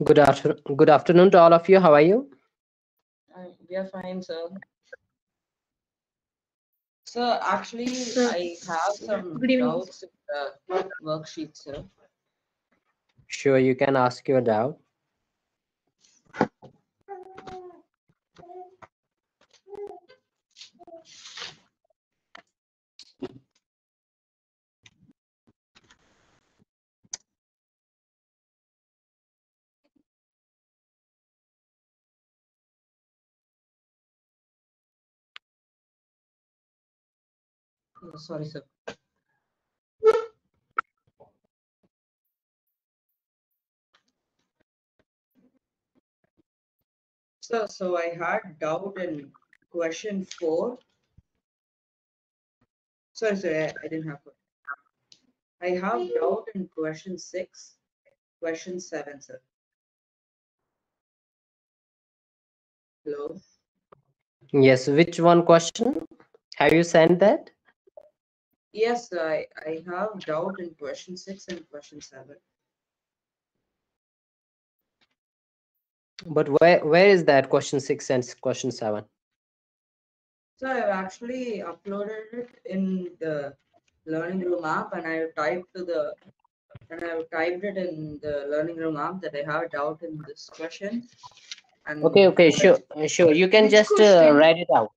Good afternoon to all of you. How are you? We are fine, sir. Sir, actually, I have some doubts with the worksheet, sir. Sure, you can ask your doubt. Oh, sorry, sir. Sir, so I had doubt in question 4. Sorry, I didn't have. I have doubt in question 6, question 7, sir. Hello. Yes, which one question? Have you sent that? Yes, I have doubt in question 6 and question 7. But where is that question 6 and question 7? So I've actually uploaded it in the learning room app, and I typed it in the learning room app that I have a doubt in this question. And Okay, sure. You can just write it out.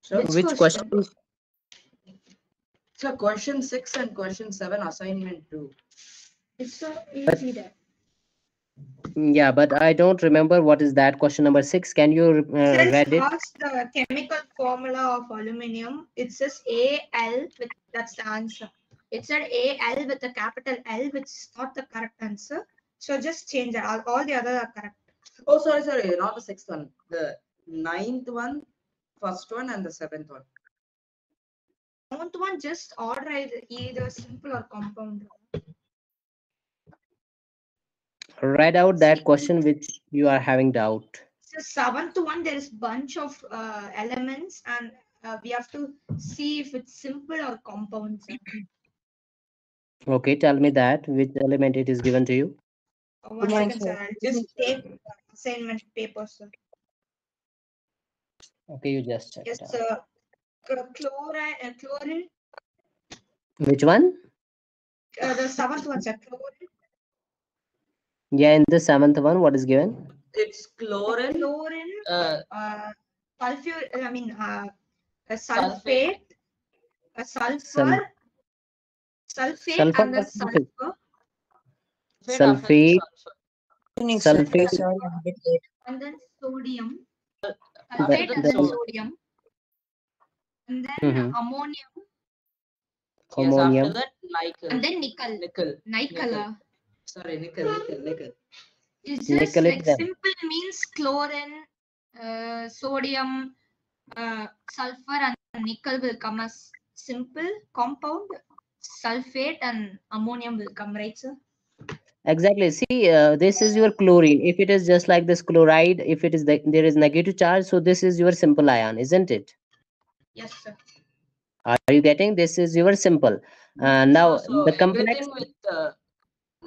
So Which question? So question 6 and question 7, assignment 2. It's so easy that. Yeah, but I don't remember what is that question number 6. Can you read it? Ask the chemical formula of aluminium. It says Al with that's the answer. It said Al with a capital L, which is not the correct answer. So just change that. All the other are correct. Oh, sorry, not the 6th one. The 9th one, 1st one, and the 7th one. 7th one, just order either simple or compound. Write out that question which you are having doubt. So 7th one, there is bunch of elements, and we have to see if it's simple or compound. Okay, tell me that which element it is given to you. 1 second, sir. I'll just take assignment paper, sir. Okay, you just check Yes, it out. sir. Chlorine. Which one? The 7th one, sir. Chlorine. Yeah, in the 7th one, what is given? It's chlorine. Sulfate, sulfur, sulfate, and the sulfur. Sulfate. And then sodium. Sulfate and then sodium. And then ammonium. Yes, after that, nickel. And then nickel. Sorry, nickel. It's just like simple means chlorine, sodium, sulfur, and nickel will come as simple. Compound, sulfate and ammonium will come, right, sir? Exactly. See, this is your chlorine. If it is just like this chloride, if it is there is negative charge, so this is your simple ion, isn't it? Yes, sir. Are you getting? This is your simple. Now so the complex. Everything with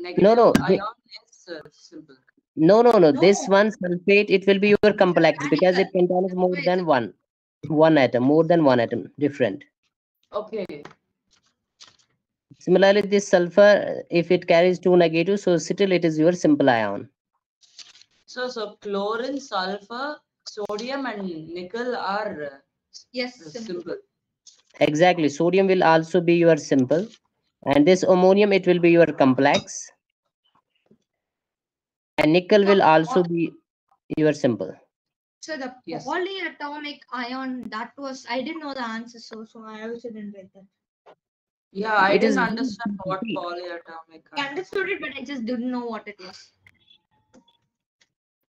negative ion is simple. No. This one sulfate, it will be your complex because it contains more than one atom, different. Okay. Similarly, this sulfur, if it carries 2 negatives, so still it is your simple ion. So chlorine, sulfur, sodium, and nickel are Yes, simple. Exactly. Sodium will also be your simple. And this ammonium, it will be your complex. And nickel will also be your simple. So the Yes. polyatomic ion, that was, I didn't know the answer, so I also didn't write that. Yeah, I It is didn't understand what see, polyatomic. I understood it, but I just didn't know what it was.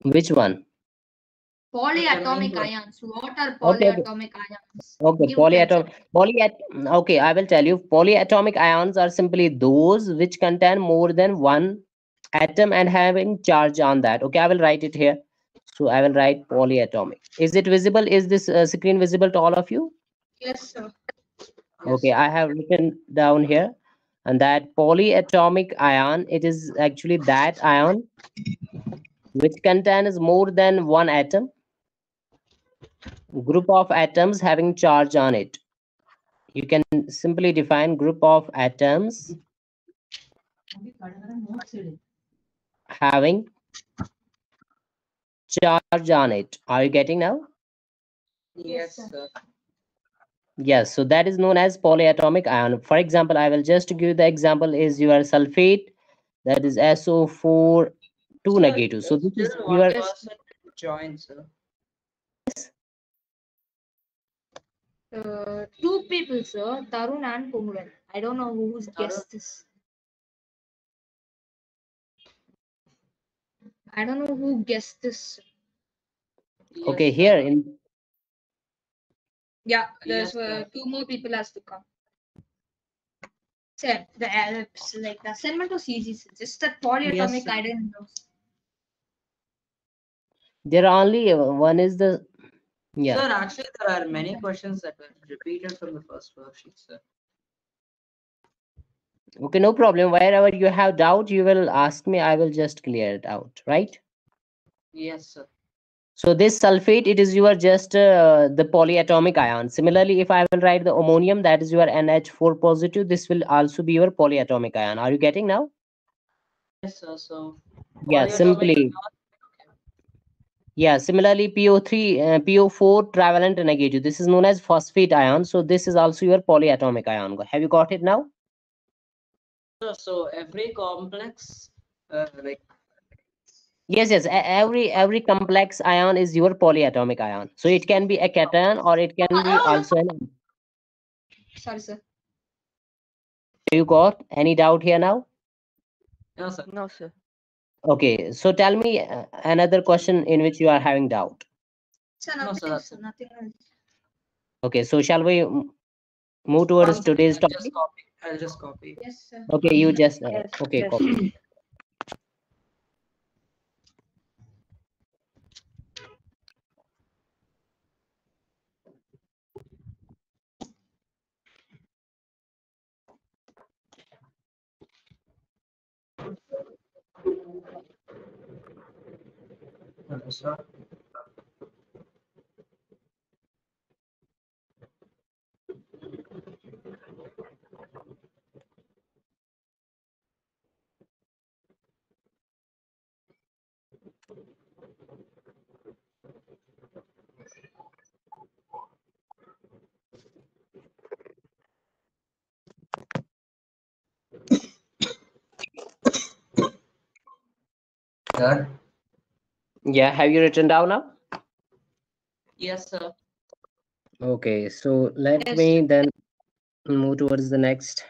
which one? Polyatomic one. ions. What are Okay. polyatomic ions? Okay, Give two examples. okay, I will tell you. Polyatomic ions are simply those which contain more than one atom and having charge on that. Okay, I will write it here. So I will write polyatomic. Is it visible? Is this screen visible to all of you? Yes, sir. Okay, I have written down here, and that polyatomic ion, it is actually that ion which contains more than one atom, group of atoms having charge on it. You can simply define group of atoms having charge on it. Are you getting now? Yes, sir. Yes, so that is known as polyatomic ion. For example, I will just give you the example is your sulfate, that is SO4 2 Sir, negative. So this is still your 1% join, sir. Two people, sir. Tarun and Pungal. I don't know who's guessed this. I don't know who guessed this. okay Yes, here in Yeah, Yes, there's sir. two more people has to come. Sir, the like the assignment was easy. Sir. Just that polyatomic, sir. I didn't know. there are only one is the yeah. Sir, actually, there are many questions that were repeated from the first worksheet, sir. Okay, no problem. Wherever you have doubt, you will ask me. I will just clear it out, right? Yes, sir. So this sulfate, it is your just the polyatomic ion. Similarly, if I will write the ammonium, that is your NH4 positive. This will also be your polyatomic ion. Are you getting now? Yes, sir. So Yeah, polyatomic. simply. Yeah, similarly, PO3, PO4 trivalent negative. This is known as phosphate ion. So this is also your polyatomic ion. Have you got it now? So every complex, like Yes, yes. Every complex ion is your polyatomic ion. So it can be a cation or it can be also an. Sorry, sir. You got any doubt here now? no, sir. No, sir. Okay, so tell me another question in which you are having doubt. Sir, No, nothing, sir, that's sir, it. nothing else. Okay, so shall we move One towards second, today's I'll just topic? copy. I'll just copy. Yes, sir. Okay, you just Yes, okay, yes. copy. Hello, sir. Sir. Yeah, have you written down now? Yes, sir. Okay, so let Yes. me then move towards the next.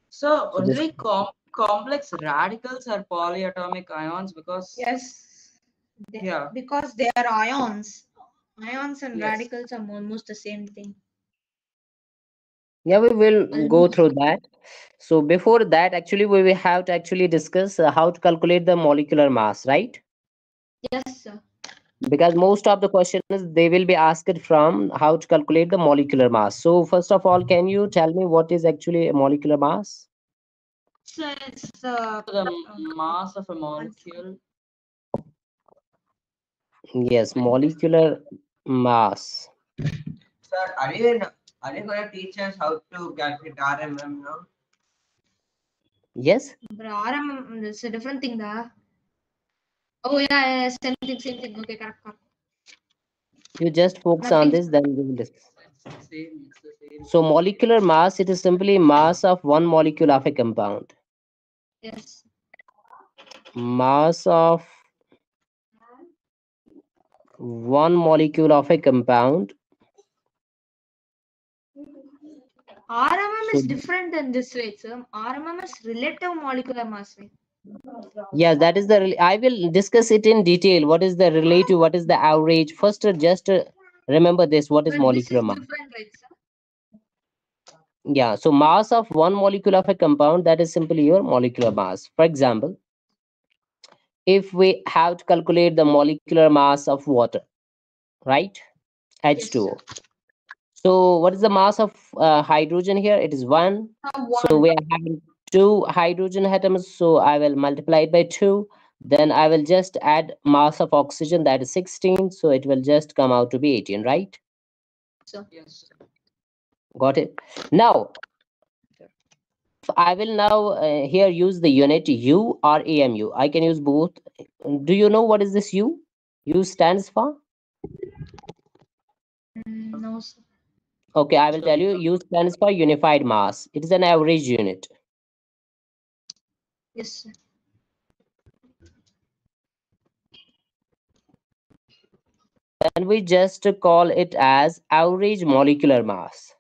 So So this only complex radicals are polyatomic ions because Yes. Yeah. Because they are ions. Ions and Yes. radicals are almost the same thing. yeah, we will go Almost. through that. So before that, actually, we will have to actually discuss how to calculate the molecular mass, right? Yes, sir. Because most of the questions they will be asked from how to calculate the molecular mass. So first of all, can you tell me what is actually a molecular mass? So it's the mass of a molecule. Yes, molecular mass. Sir, are you going to teach us how to calculate RMM now? Yes. But RMM is a different thing, da. Oh yeah, same thing. Okay, correct. You just focus on Nothing. this, then we will discuss. It's the same. So molecular mass, it is simply mass of one molecule of a compound. Yes. Mass of one molecule of a compound. RMM So is different than this way, sir. RMM is relative molecular mass. yes, that is the. I will discuss it in detail. What is the relative? What is the average? First, just remember this. What is But this molecular is mass? different, right, sir? Yeah. So mass of one molecule of a compound, that is simply your molecular mass. For example, if we have to calculate the molecular mass of water, right? Yes, sir. H2O. So what is the mass of hydrogen here? It is 1. So One. we are having 2 hydrogen atoms. So I will multiply it by 2. Then I will just add mass of oxygen, that is 16. So it will just come out to be 18, right? So Yes. Got it. Now, I will now here use the unit U or AMU. I can use both. Do you know what is this U? U stands for? no, sir. Okay, I will So, tell you. U stands for unified mass. It is an average unit. Yes, sir. Then we just call it as average molecular mass.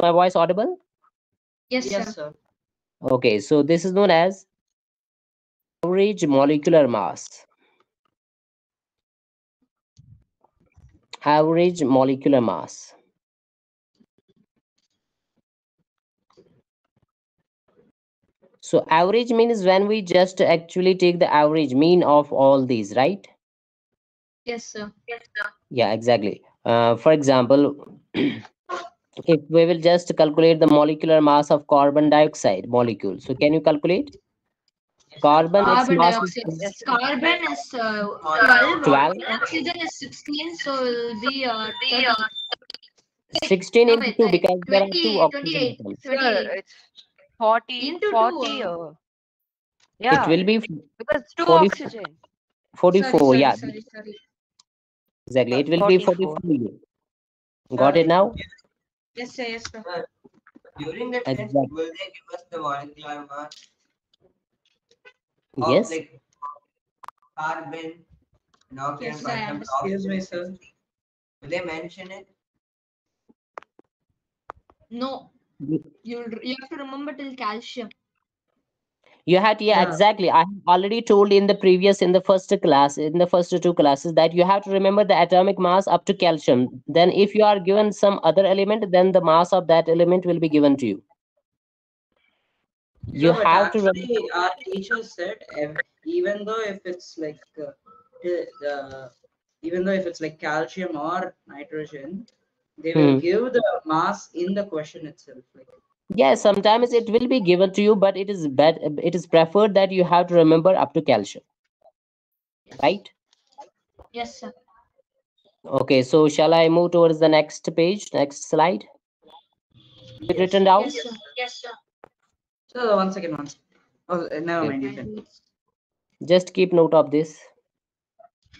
My voice audible? Yes, yes, sir. sir. Okay, so this is known as average molecular mass. Average molecular mass. So average means when we just actually take the average mean of all these, right? Yes, sir. Yeah, exactly. For example, if we will just calculate the molecular mass of carbon dioxide molecule. So can you calculate? Carbon, its Carbon mass dioxide. is Carbon is 12. 12. Oxygen is 16. So it will be 30. 16 No, into wait. 2 because there are 2 28. oxygen atoms. 28. It's 40, Into 40. 2. It Yeah, will be because two 40, oxygen. 44. Yeah, Sorry. exactly. It will be 44. 44. Got Sir, it now? Yes, sir. Yes, sir. sir, during the test, Exactly. will they give us the molecular mass of Yes. like carbon, oxygen, Yes, for I example, understand. Excuse me, sir. Will they mention it? No. You You have to remember till calcium. had, yeah, Yeah. exactly. I have already told in the previous, in the first class, in the first 2 classes, that you have to remember the atomic mass up to calcium. Then if you are given some other element, then the mass of that element will be given to you. You But have to remember. actually, our teacher said even though if it's like the even though if it's like calcium or nitrogen, they will Hmm. give the mass in the question itself. Like Yes, sometimes it will be given to you, but it is preferred that you have to remember up to calcium, Yes. right? Yes, sir. Okay, so shall I move towards the next page, next slide? It yes. written down? Yes, sir. Yes, sir. So one second, one second. Oh, never Okay. mind. You can. Just keep note of this.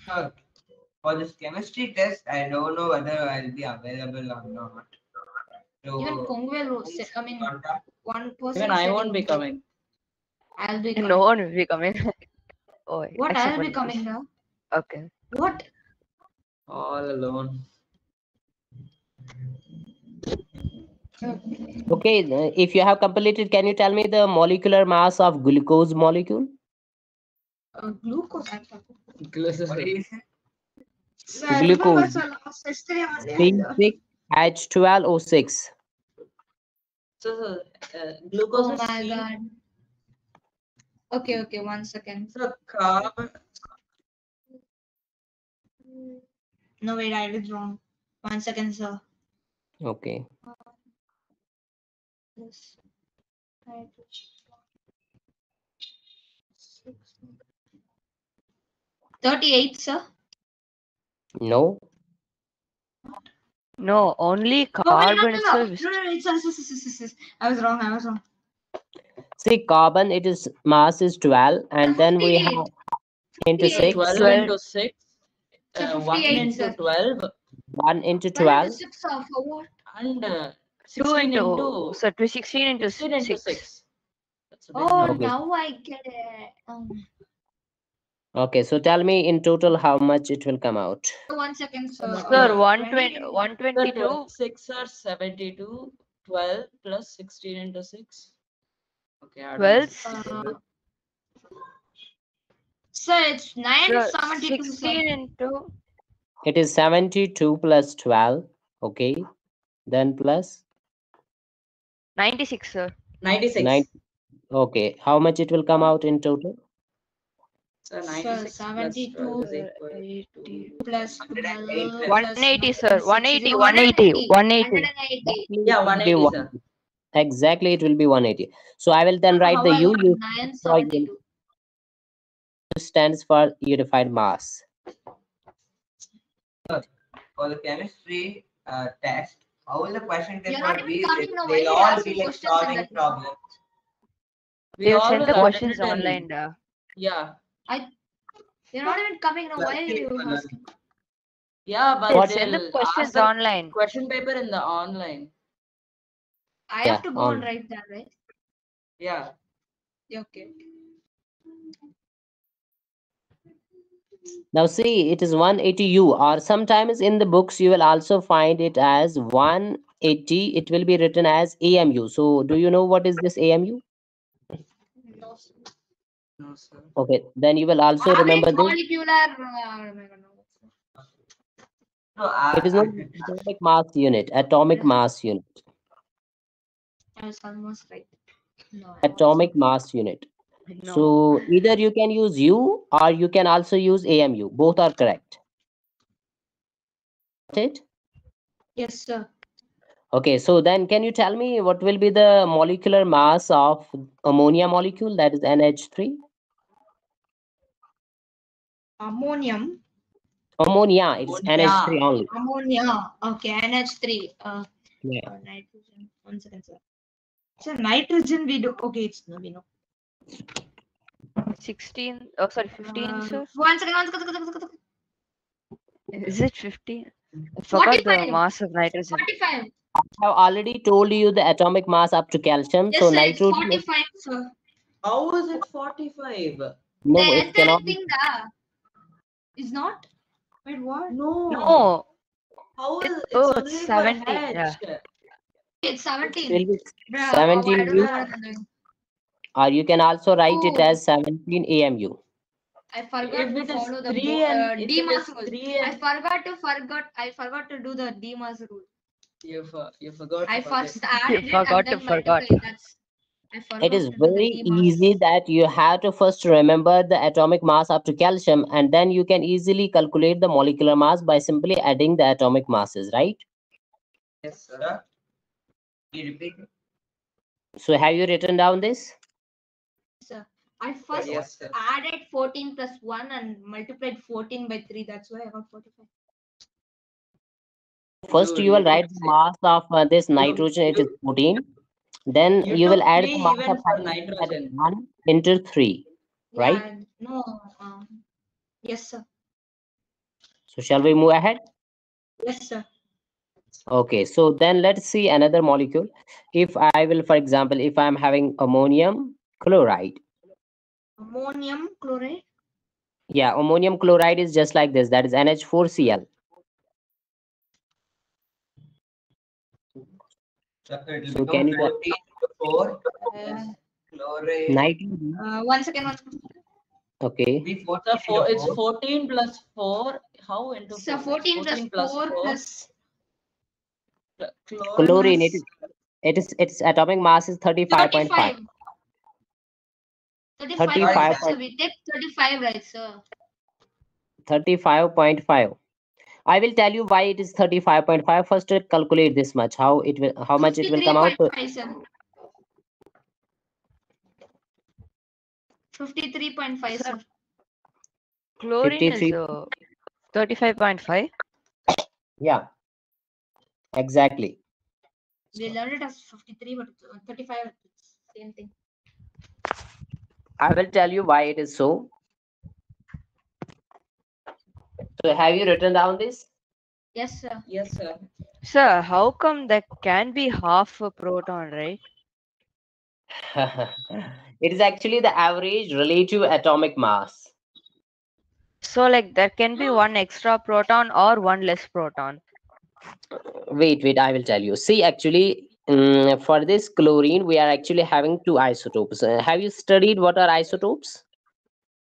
Sir, for this chemistry test, I don't know whether I'll be available or not. Even So, Pongwell was, I mean, contact. one person. Even I said he won't be would coming. I'll be coming. No one will be coming. Oh, What? except I'll be one coming person. now. Okay. What? All alone. Okay, if you have completed, can you tell me the molecular mass of glucose molecule? Glucose. What did you say? I remember Glucose, so last yesterday only. C6H12O6. So, glucose Oh is my C. god. Okay, 1 second. So, carbon. No, wait, I did wrong. 1 second, sir. Okay. Yes. 38, sir. No. No, only Oh, wait, carbon itself is no, it's I was wrong. See, carbon, it is mass is 12, and then we 58. have into 58. 6, 12 12. into 6, So 1 58, into sir. 12, 1 into 12 12. into 6 or for what? and 2 16 into, into so 16 into 16 into 6. 6. That's a big Oh, number. Okay. now I get it. Okay, so tell me in total how much it will come out. 1 second, sir. Sir, 20. 122. 6 are 72, 12 plus 16 into 6. Okay, add 12. 160. Sir, it's Sir, 972, sir. 16 into It is 72 plus 12. Okay. Then plus 96, sir. 96. 9. Okay. How much it will come out in total? So Sir, 96 plus 72 12 is equal to 80. plus 12 180, plus sir. 96 is 180, 180. 180. 180. Yeah, It will 180, be sir. 180. Exactly, it will be 180. So I will then write How the I U. got U 972. stands for unified mass. For the chemistry test, how will the question You're paper not even be? coming now. Why They'll are you all asking be like questions in solving that? problems. We They'll all send will the learn questions it in- online. Yeah. You're not even coming now. Why are you Learn. asking? Yeah, but They'll send the they'll questions ask the online. question paper in the online. I Yeah, have to go on. and write that, right? Yeah. Yeah, okay. Now see, it is 180U, or sometimes in the books you will also find it as 180. It will be written as AMU. So do you know what is this AMU? No, sir. No, sir. Okay, then you will also remember Average this. molecular. Oh my God, no. No, It is not atomic mass unit. Atomic mass unit. I was almost right. No, Atomic mass unit. No. So either you can use U or you can also use AMU. Both are correct. Got it? Yes, sir. Okay, so then can you tell me what will be the molecular mass of ammonia molecule, that is NH3? Ammonium. Ammonia, it's Ammonia. NH3 only. Ammonia. Okay, NH3. Yeah. Nitrogen. 1 second, sir. Sir, nitrogen we do. Okay, it's no, we know. 16. Oh, sorry, 15, sir. 1 second, 1 second, 1 second. Is it 15? I forgot the 45. mass of nitrogen. 45. I have already told you the atomic mass up to calcium. Yes, So sir, it's nitrogen, 45, sir. How is it 45? no, The it cannot. entire thing is not. Wait, what? No. No. How is it's Oh, only it's for 17. H. Yeah. It's It 17. will be Bruh, I 17 don't know U, what I'm doing. or you can also write it Oh. as 17 AMU. I forgot If to it is follow the 3 and if it DMAS is rule. 3 I and forgot to do the DMAS rule. you forgot. I to forget. first added it forgot and to then forgot. multiplied. That's I forgot It is to do the very DMAS. easy that you have to first remember the atomic mass up to calcium, and then you can easily calculate the molecular mass by simply adding the atomic masses, right? Yes, sir. Sir, can you repeat it? So have you written down this? Sir, I first Yes, sir. added 14 plus 1 and multiplied 14 by 3. That's why I got 45. First, you will write the mass of this nitrogen, it is 14. Then You you will took add 3 the mass even of for hydrogen, that is nitrogen. 1 into 3, right? Yeah, no. Yes, sir. So shall we move ahead? Yes, sir. Okay, so then let's see another molecule. If I will, for example, if I'm having ammonium chloride. Ammonium chloride. Yeah, ammonium chloride is just like this, that is NH4Cl. So it will So become can you tell 14 to 4 Uh, chloride. nitrogen? 1 second, 1 second. Okay. Be So 14 4, to it's 14 plus 4. How into 4? So 14 plus 4 plus Chlorine, minus its atomic mass is 35.5. 35. 35, 35. so we take 35, right, sir? 35.5. I will tell you why it is 35.5. First, calculate this much. How much it will come out? 53.5, sir. 53.5, sir. Chlorine is 53. 35.5. Yeah, exactly. We learned it as 53, but 35, it's same thing. I will tell you why it is so. So have you written down this? Yes, sir. Yes, sir. Sir, how come that can be half a proton, right? It is actually the average relative atomic mass. So like there can be one extra proton or one less proton. Wait, I will tell you. See, actually, for this chlorine, we are actually having two isotopes. Have you studied what are isotopes?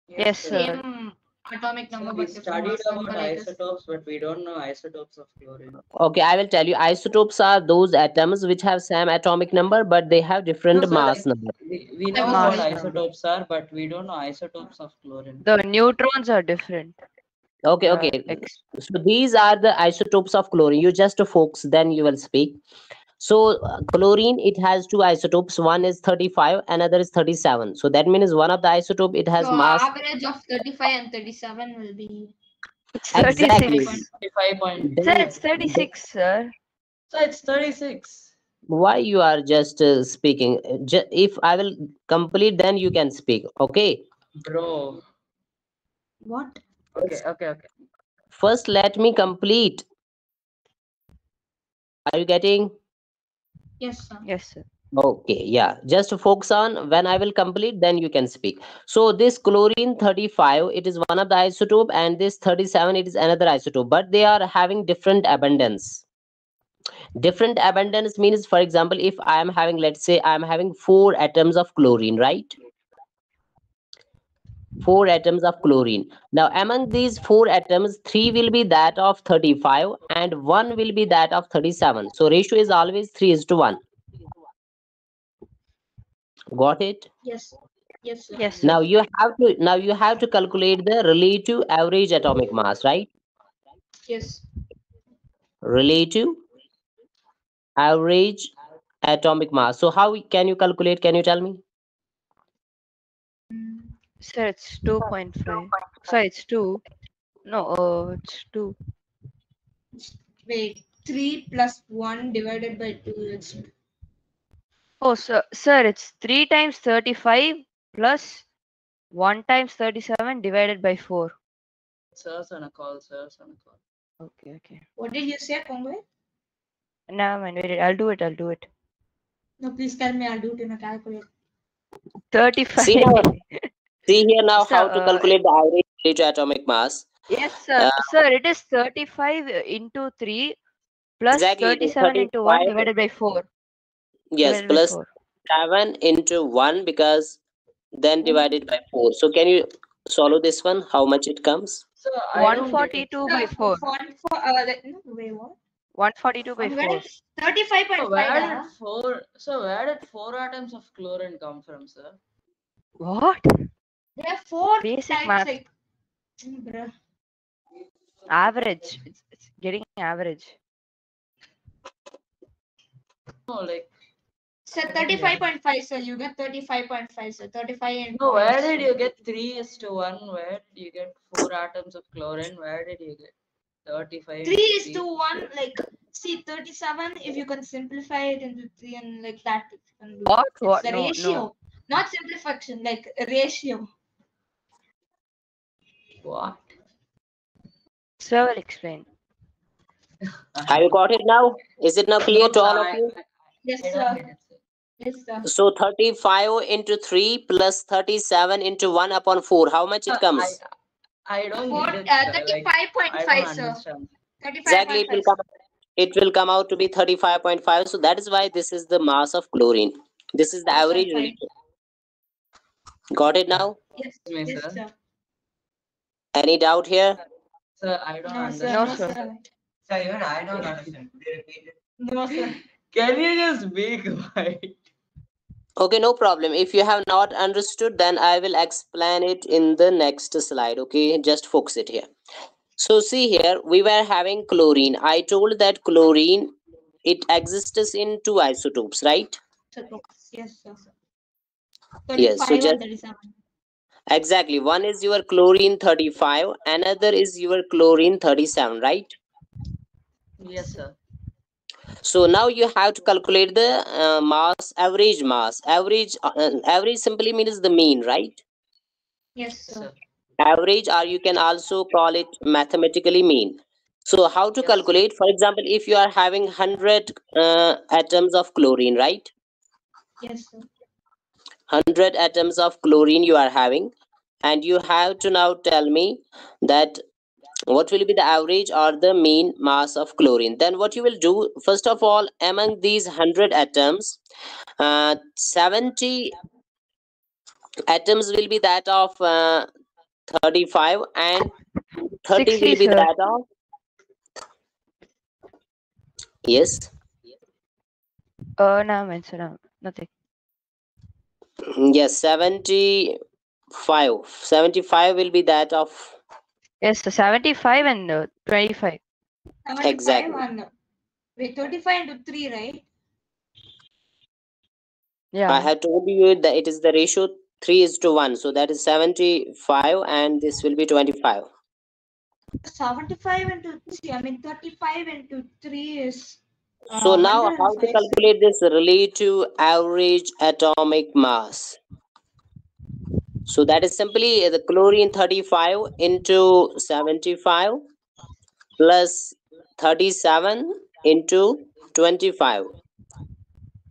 Yes, sir. Same atomic number, So we but different studied mass number, about I guess. isotopes, but we don't know isotopes of chlorine. Okay, I will tell you. Isotopes are those atoms which have same atomic number, but they have different No, sir, mass like, number. we know Like what mass number. isotopes are, but we don't know isotopes of chlorine. The neutrons are different. Okay. So these are the isotopes of chlorine. You just focus, then you will speak. So chlorine, it has two isotopes. One is 35, another is 37. So that means one of the isotope, it has So mass. average of 35 and 37 will be It's Exactly. 36. 35 Sir, it's 36, sir. So it's 36. Why you are just speaking? If I will complete, then you can speak. Okay. Bro. what? Okay. First, let me complete. Are you getting? Yes, sir. Yes, sir. Okay, yeah. Just focus on when I will complete, then you can speak. So this chlorine 35, it is one of the isotope, and this 37, it is another isotope, but they are having different abundance. Different abundance means, for example, if I am having, let's say I am having 4 atoms of chlorine, right? 4 atoms of chlorine. Now among these 4 atoms, 3 will be that of 35 and 1 will be that of 37. So ratio is always 3:1. Got it? Yes. Yes, sir. Yes, sir. Now you have to calculate the relative average atomic mass, right? Yes. Relative average atomic mass. So how can you calculate? Can you tell me? Sir, it's 2.5. Sorry, it's 2. No, it's 2. Wait, 3 plus 1 divided by 2 is Oh, sir, it's 3 times 35 plus 1 times 37 divided by 4. Sirs on a call. Okay. what did you say, Pongal? Nah, man, wait, I'll do it. No, please tell me, I'll do it in a calculator. 35. See here now Sir, how to calculate the average relative atomic mass. yes, sir. Sir, it is 35 into 3 plus Exactly, it is 37 into 1 35. divided by 4. Yes, Divided by plus 4. 7 into 1 because then divided by 4. So can you solve this one? How much it comes? So I don't get it. 142 by 4. No, wait, what? 142 by I'm 4. getting 35.5. So where did 4 atoms of chlorine come from, sir? What? There are 4 Basic types, math. like, bruh. Average. It's getting average. No, like, So 35.5, sir. You get 35.5, sir. 35 and no, where points. did you get 3:1? Where did you get 4 atoms of chlorine? Where did you get 35? 3 is to 1, like, see, 37, if you can simplify it into 3 and like that, you can do. What? It's What? the No, ratio, no. not simplification, like a ratio. What? Sir will explain. Have you got it now? Is it now clear No, to all sir, of you? Yes, I don't sir. get it, sir. Yes, sir. So 35 into 3 plus 37 into 1 upon 4. How much it comes? I don't get it, sir. Like, I 35.5, don't sir. understand. 35.5. Exactly, it will come out to be 35.5. So that is why this is the mass of chlorine. This is the Yes, sir, average fine. ratio. Got it now? Yes, Me, yes, sir. sir. Any doubt here? Sir, I don't No, sir. understand. No, No, sir. sir. Sir, even I don't understand. Could you repeat it? No, sir. Can you just be quiet? Okay, no problem. If you have not understood, then I will explain it in the next slide. Okay, just focus it here. So see here, we were having chlorine. I told that chlorine, it exists in two isotopes, right? Yes, sir. Yes, 35 so and just 37. exactly, one is your chlorine 35, another is your chlorine 37, right? Yes, sir. So now you have to calculate the mass, average mass. Average simply means the mean, right? Yes, sir. Average, or you can also call it mathematically mean. So how to Yes. calculate? For example, if you are having 100 atoms of chlorine, right? Yes, sir. 100 atoms of chlorine you are having, and you have to now tell me that what will be the average or the mean mass of chlorine. Then what you will do, first of all, among these 100 atoms, 70 atoms will be that of 35, and 30 60, will be sir. that of, yes, No, man, sir, no, nothing. yes, 75 will be that of, Yes, sir, 75 and 25. 75 exactly. and wait, 35 into 3, right? Yeah. I have told you that it is the ratio 3:1, so that is 75, and this will be 25. 75 into 3, I mean 35 into 3 is So now how to 105, sir. calculate this relative average atomic mass? So that is simply the chlorine 35 into 75 plus 37 into 25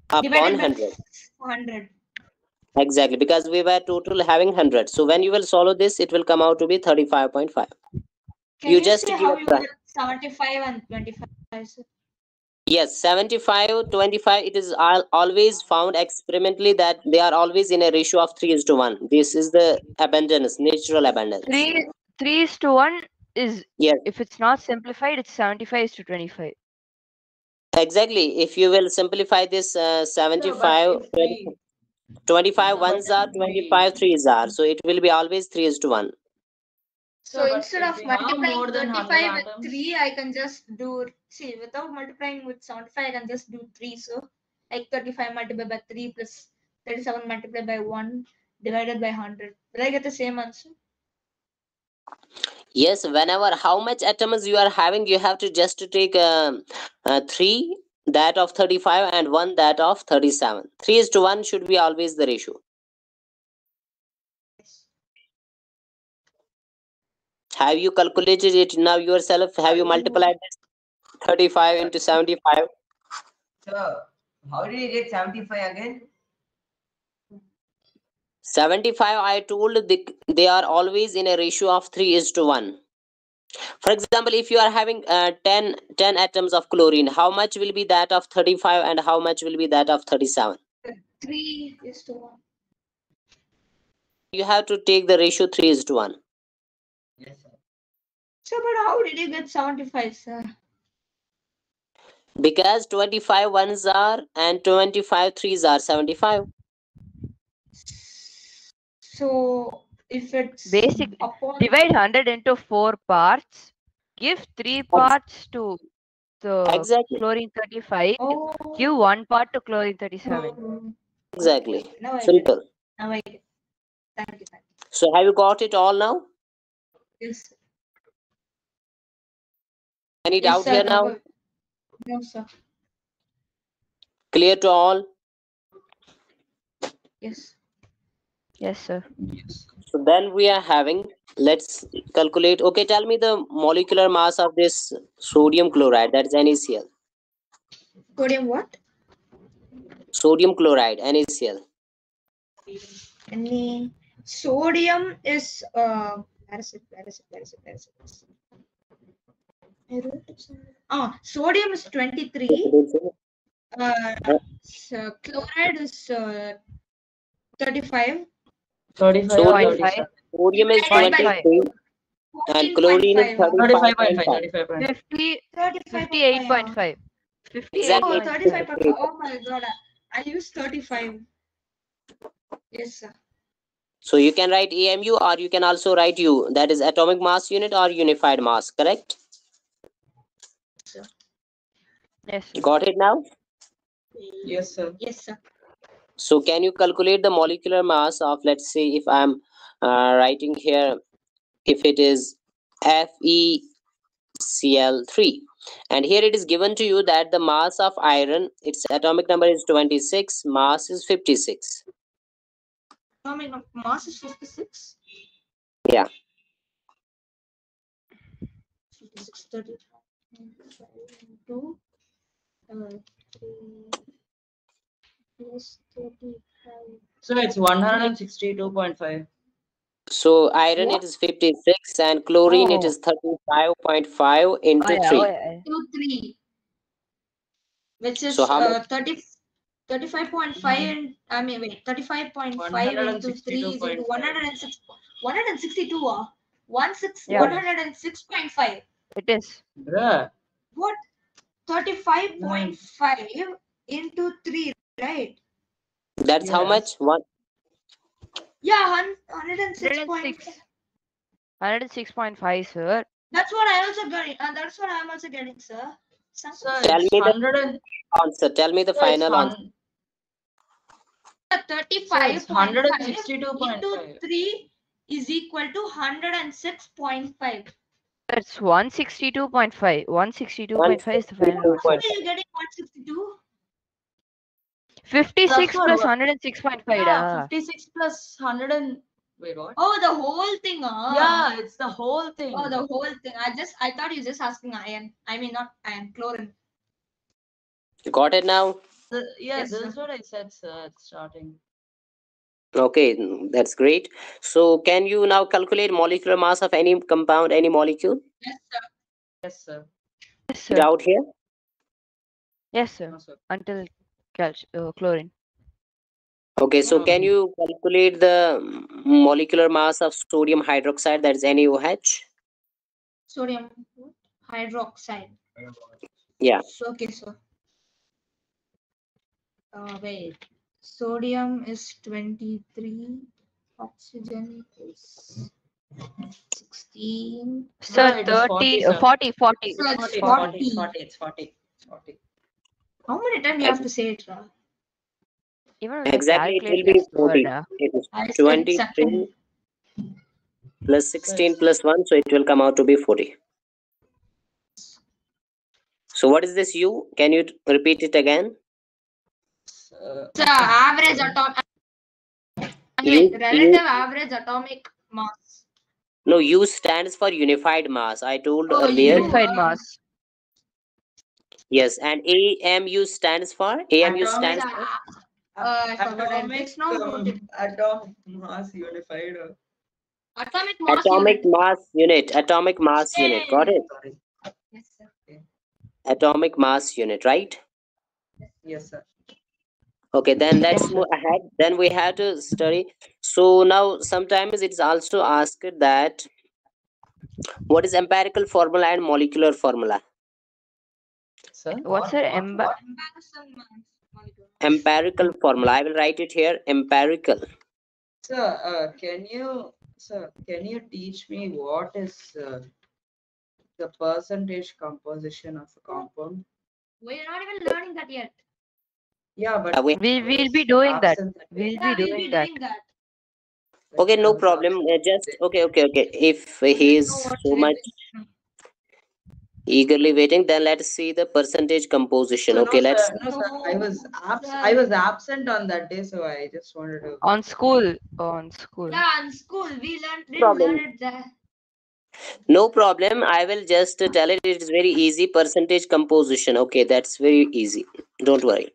upon Divided by 100. 100. Exactly, because we were total having 100. So when you will solve this, it will come out to be 35.5. Can You you just say give how a you try. get 75 and 25, sir? Yes, 75, 25, it is always found experimentally that they are always in a ratio of 3:1. This is the abundance, natural abundance. 3:1 is, Yes, if it's not simplified, it's 75:25. exactly. If you will simplify this, No, but 75, if we 25 no, but ones are, if 25 we threes are. So it will be always 3:1. So but instead if of we have multiplying more than 100 35 with atoms, 3, I can just do, see, without multiplying with 75, I can just do 3. So like 35 multiplied by 3 plus 37 multiplied by 1 divided by 100. Will I get the same answer? Yes, whenever how much atoms you are having, you have to just to take 3 that of 35 and 1 that of 37. 3:1 should be always the ratio. Have you calculated it now yourself? Have you multiplied this 35 into 75? So, how did you get 75 again? 75, I told they are always in a ratio of 3:1. For example, if you are having 10 atoms of chlorine, how much will be that of 35 and how much will be that of 37? 3:1. You have to take the ratio 3:1. Yes, sir. So, but how did you get 75, sir? Because 25 ones are and 25 threes are 75. So, if it's Basic, upon divide 100 into 4 parts. Give 3 parts to the Exactly. chlorine 35. oh, Give 1 part to chlorine 37. oh, Exactly. okay. Now I get it. Simple. Now I get it. Thank you. So have you got it all now? Yes, Any yes, doubt sir. here now? No, sir. Clear to all? Yes. Yes, sir. So then we are having, let's calculate. Okay, tell me the molecular mass of this sodium chloride, that is NaCl. Sodium what? Sodium chloride, NaCl. Any sodium is where is it? I wrote it somewhere. Sodium is 23. So chloride is 35. 35 or Sodium, 37. sodium is Divided by 23 and chlorine is 35.5. 35.5. 50, 35.5. 58.5. Exactly. Oh, 58.5. 35.5. Oh my god. I used 35. Yes, sir. So you can write AMU or you can also write U, that is atomic mass unit or unified mass, correct? Yes, sir. Got it now? Yes, sir. Yes, sir. So can you calculate the molecular mass of, let's say if I'm writing here, if it is Cl3. And here it is given to you that the mass of iron, its atomic number is 26, mass is 56. Atomic mass is 56. Yeah. 56, 30, 2, 3 plus 35. So it's 162.5. So iron What? it is 56 and chlorine it Oh. is 35.5 into 3. Into 3. Which is So how much? 35.5 and I mean wait 35.5 into 3 is into 106 162 Yeah. 106.5. It is. Bruh. What? 35.5 into 3, right? That's how much? One. Yeah, 106.5. 106.5, sir. That's what I also getting. That's what I'm also getting, sir. So Tell it's me the 100 and answer. Tell me the so it's final answer. 35.5 into 162.5. 3 is equal to 106.5. That's 162.5. 162.5 is the final How answer. are you getting 162? 56 That's what- plus 106.5. Yeah, 56 plus 100 and wait, what? Oh, the whole thing. Yeah, it's the whole thing. Oh, the whole thing. I thought you just asking iron. I mean not iron, chlorine. You got it now? Yeah, Yes, this sir. is what I said, sir, at starting. Okay, that's great. So can you now calculate molecular mass of any compound, any molecule? Yes, sir. Yes, sir. Yes, sir. Doubt here? Yes, sir. No, sir. Until chlorine. Okay, so No. can you calculate the molecular mass of sodium hydroxide, that is NaOH? Sodium hydroxide. Yeah. Okay, sir. Wait. Sodium is 23. Oxygen is 16. Sir, it is 30, 40, sir. 40, 40. So it's 40, 40. 40, it's 40. It's 40. How many times you have to say it, Ra? Even with the Exactly, it will calculator, be sir. 40. It is I said 23 second. plus 16 plus 1, so it will come out to be 40. So what is this U? Can you repeat it again? It's average atomic. U, Relative average atomic mass. no, U stands for unified mass. I told Oh, earlier. Unified mass. Yes, and AMU stands for? AMU Atomic- stands Yeah. for? I forgot. It's not noted. atomic mass unified. Atomic mass Atomic unit. mass unit. Atomic mass unit. Got it? Sorry. Yes, sir. Atomic mass unit, right? Yes, sir. Okay, then let's Yes, sir. move ahead. Then we have to study. So now sometimes it's also asked that what is empirical formula and molecular formula? Sir? What's your Comparison molecule. Empirical formula. I will write it here. Empirical. Sir, can you teach me what is the percentage composition of a compound? We're not even learning that yet. Yeah, but We- We'll be doing that. absent We'll Yeah, be we'll doing that. that. Okay, I no was problem. absent. Just okay. If he is know what so it much is. eagerly waiting, then let's see the percentage composition. No, Okay, let's. sir, no, sir. Sir. I was absent on that day, so I just wanted to. On school. On school. Yeah, in school we didn't Problem. learn it there. No problem. I will just tell it. It is very easy. Percentage composition. Okay, that's very easy. Don't worry.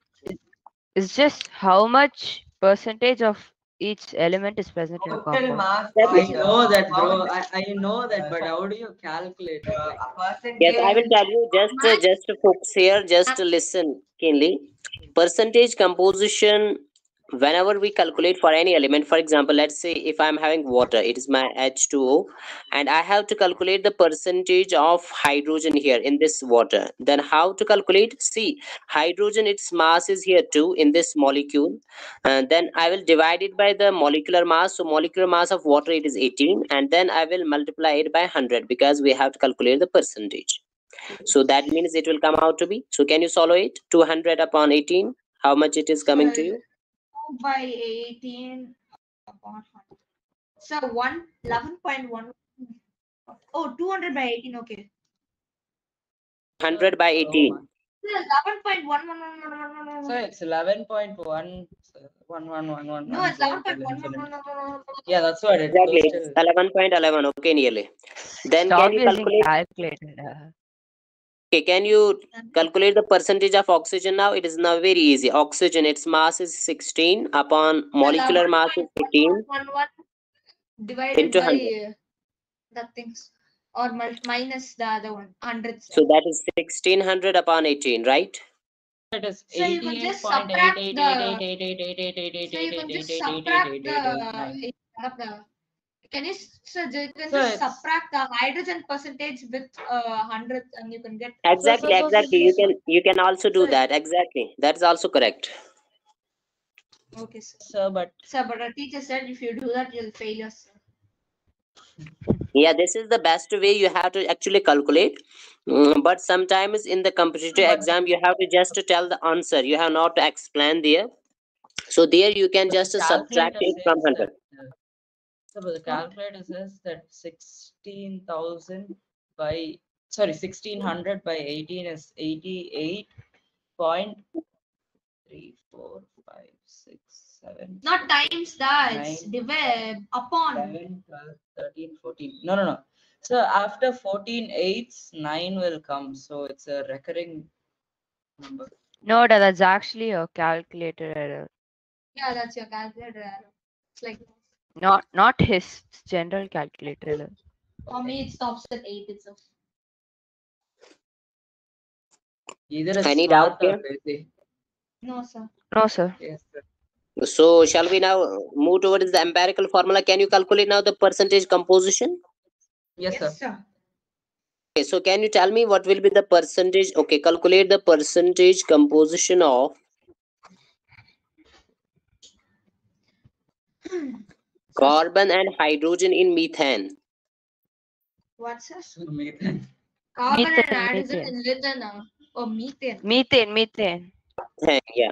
It's just how much percentage of each element is present in a compound. I know that, bro. I know that, but how do you calculate it? Like, Yes, I will tell you. Just focus here. Just listen keenly. Percentage composition. Whenever we calculate for any element, for example, let's say if I'm having water, it is my H2O, and I have to calculate the percentage of hydrogen here in this water. Then how to calculate? See, hydrogen, its mass is here too in this molecule, and then I will divide it by the molecular mass. So molecular mass of water, it is 18, and then I will multiply it by 100 because we have to calculate the percentage. So that means it will come out to be, so can you solve it? 200 upon 18, how much it is coming to you? 2 by 18 upon 100. So 11.1. Oh, 200 by 18. Okay. 100 by 18. 11.1111111. So it's 11.1. 1111. No, it's 11.11111. Yeah, that's what it Exactly, goes it's till. 11.11. Okay, nearly. Then Stop can you using calculate? calculator. Okay, can you calculate the percentage of oxygen now? It is now very easy. Oxygen, its mass is 16 upon molecular mass is 18 11.1111 divided into by 100. that things or minus the other one, hundreds. So that is 1600 upon 18, right? It is So you can just subtract the. So you can just subtract the. Can you so you can So just it's- subtract the hydrogen percentage with hundreds and you can get. Exactly, exactly. You can also do Sorry. that. Exactly. That's also correct. Okay, sir. So, but Sir, but our teacher said if you do that, you'll fail us. Yeah, this is the best way you have to actually calculate. But sometimes in the competitive But- exam, you have to just to tell the answer. You have not to explain there. So there you can just subtract it from 100. So the calculator says that 16,000 by 1600 by 18 is 88.3456 Not times that, it's Nine. divide upon. 11, 12, 13, 14. No. So after 14 eighths, 9 will come. So it's a recurring number. No, that's actually a calculator error. Yeah, that's your calculator error. It's like Not his general calculator error. for me it stops at 8 itself. Either it's Any smart doubt or here? lazy. No, sir. No, sir. Yes, sir. So shall we now move towards the empirical formula? Can you calculate now the percentage composition? Yes, sir. sir. Okay, so can you tell me what will be the percentage? Okay, calculate the percentage composition of carbon and hydrogen in methane. What's this? So methane. Carbon and Methane, hydrogen methane. in methane or methane. Methane. Methane, yeah.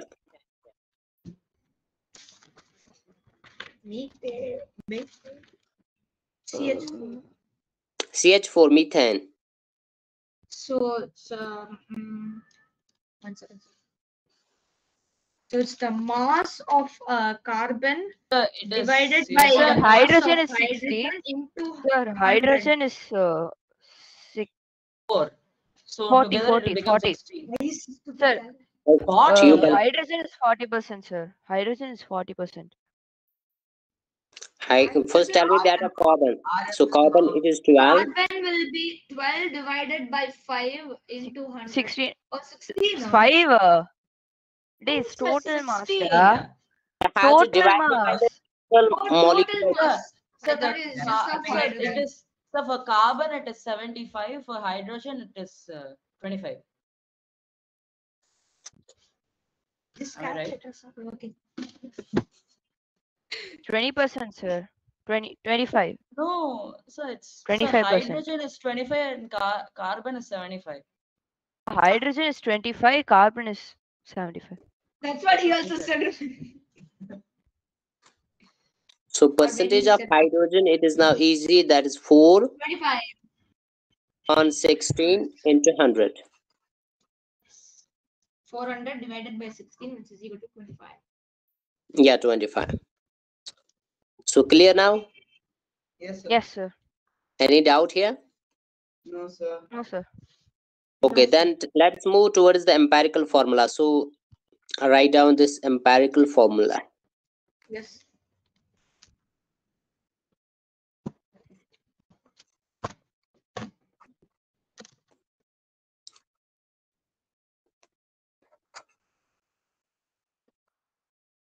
Methane. CH4. CH4, methane. So it's 1 second. So it's the mass of carbon It is divided zero by point- the Sir, mass hydrogen of is 60. hydrogen into Sir, 100. hydrogen is 4. So 40, together 40, it becomes 40. 16. Sir, What? You Yeah. hydrogen is 40%, sir. Hydrogen is 40%. First tell me that of carbon. So carbon it is 12. Carbon will be 12 divided by 5 into 100. 16. Or 16. no? 5. It is It's total mass. 16. Yeah. I have to Total divide it by mass. the total Oh, molecule. total mass. So I thought it was just of it hydrogen. is so for carbon it is 75, for hydrogen it is 25. This Am I right? calculator's not working. 20%, sir. 25. No, so it's 25%. hydrogen is 25 and carbon is 75. Hydrogen is 25. Carbon is 75. That's what he also said. So percentage of hydrogen it is now easy, that is 4 25. on 16 into 100. 400 divided by 16, which is equal to 25. Yeah, 25. So clear now? Yes, sir. Yes, sir. Any doubt here? No, sir. No, sir. Okay, then let's move towards the empirical formula. So write down this empirical formula. Yes.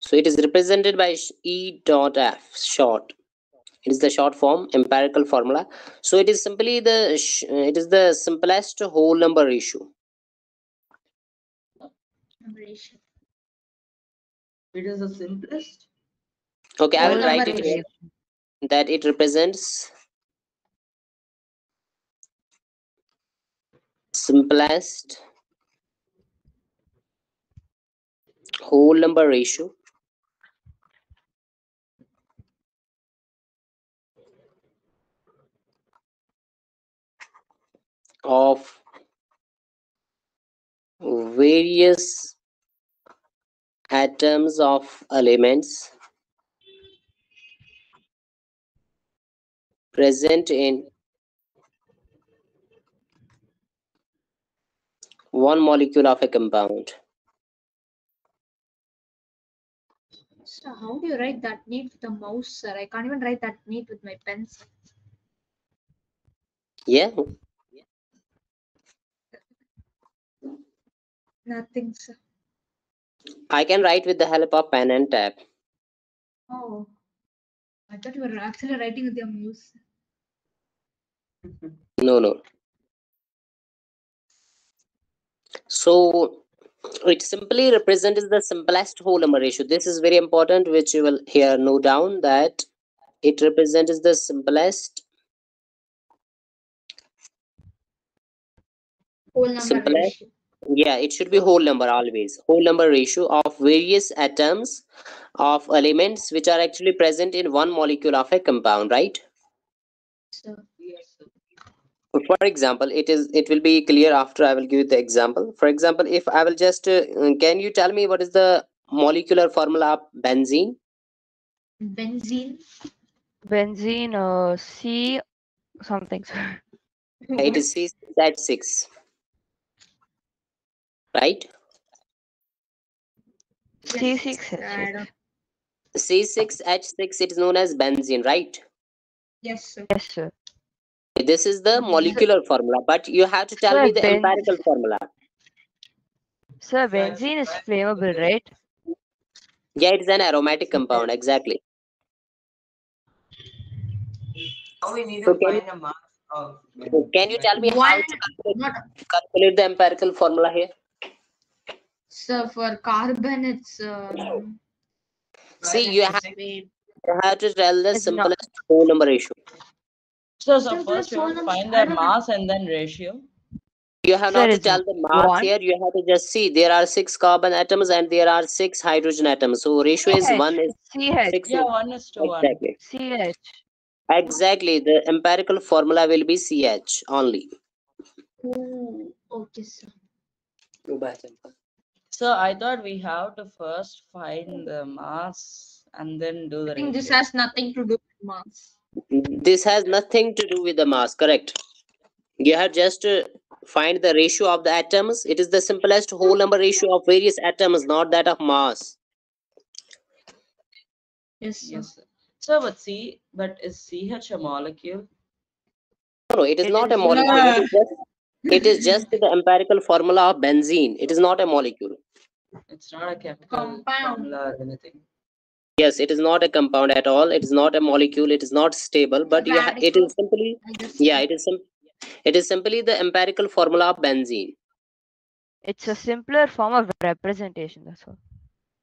So it is represented by E dot F short. It is the short form empirical formula. So it is simply it is the simplest whole number ratio. It is the simplest. Okay, I Whole will write number it here that it represents simplest whole number ratio of various atoms of elements present in one molecule of a compound. So how do you write that neat with a mouse, sir? I can't even write that neat with my pencil. Yeah, Nothing, sir. I can write with the help of pen and tab. Oh, I thought you were actually writing with your mouse. No. So it simply represents the simplest whole number ratio. This is very important, which you will here note down, that it represents the simplest Whole number ratio. Yeah, it should be whole number always. Whole number ratio of various atoms of elements which are actually present in one molecule of a compound, right? So Yes, sir. For example, it will be clear after I will give you the example. For example, if I will just can you tell me what is the molecular formula of benzene? benzene. Benzene, C something, sir. It is C6H6, right? C6H6. I don't- C6H6, it is known as benzene, right? Yes, sir. Yes, sir. This is the molecular formula, but you have to tell Sir, me the empirical formula. Sir, So it's benzene is quite flammable, simple. right? Yeah, it is an aromatic compound, exactly. Now we need So to find the mass of. can you tell me how One, to not calculate the empirical formula here? so for carbon, it's See, you have wait. to tell the It's not. simplest whole number ratio. So Simplest first we whole will number- find I their don't know. mass and then ratio. You have Sir, not to it's tell the mass 1. here. You have to just see there are 6 carbon atoms and there are 6 hydrogen atoms. So ratio is CH. 1 is CH. 6. Yeah, 1:1. Exactly. CH. Exactly. The empirical formula will be CH only. Ooh, okay, sir. So I thought we have to first find the mass and then do the I think this ratio. has nothing to do with mass. This has nothing to do with the mass, correct? You have just to find the ratio of the atoms. It is the simplest whole number ratio of various atoms, not that of mass. Yes, sir. Yes, sir. So but is CH a molecule? No, it is It not a is molecule. not. It is just the empirical formula of benzene. It is not a molecule. It's not a chemical Compound. formula or anything. Yes, it is not a compound at all. It is not a molecule. It is not stable. But it is simply, I just yeah, it is simply the empirical formula of benzene. It's a simpler form of representation, that's all.